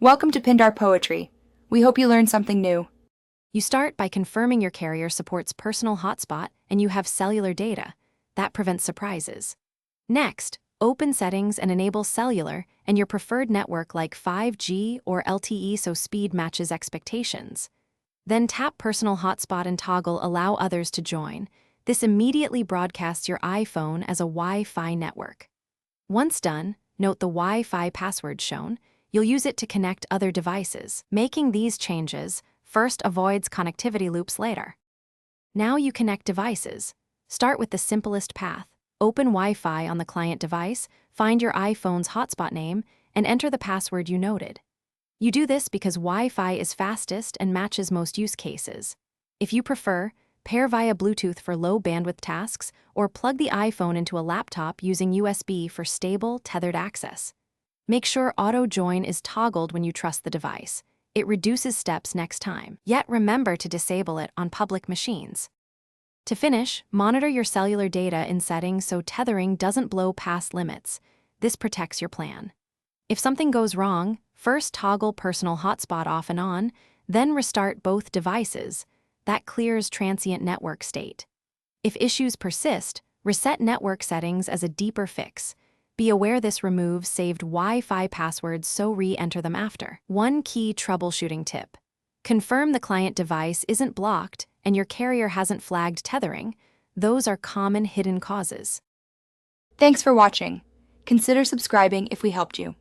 Welcome to Pindar Poetry. We hope you learned something new. You start by confirming your carrier supports personal hotspot and you have cellular data. That prevents surprises. Next, open settings and enable cellular and your preferred network like 5G or LTE so speed matches expectations. Then tap personal hotspot and toggle allow others to join. This immediately broadcasts your iPhone as a Wi-Fi network. Once done, note the Wi-Fi password shown. You'll use it to connect other devices. Making these changes first avoids connectivity loops later. Now you connect devices. Start with the simplest path. Open Wi-Fi on the client device, find your iPhone's hotspot name, and enter the password you noted. You do this because Wi-Fi is fastest and matches most use cases. If you prefer, pair via Bluetooth for low bandwidth tasks or plug the iPhone into a laptop using USB for stable, tethered access. Make sure auto join is toggled when you trust the device. It reduces steps next time. Yet remember to disable it on public machines. To finish, monitor your cellular data in settings so tethering doesn't blow past limits. This protects your plan. If something goes wrong, first toggle personal hotspot off and on, then restart both devices. That clears transient network state. If issues persist, reset network settings as a deeper fix. Be aware this removes saved Wi-Fi passwords so re-enter them after. One key troubleshooting tip. Confirm the client device isn't blocked and your carrier hasn't flagged tethering. Those are common hidden causes. Thanks for watching. Consider subscribing if we helped you.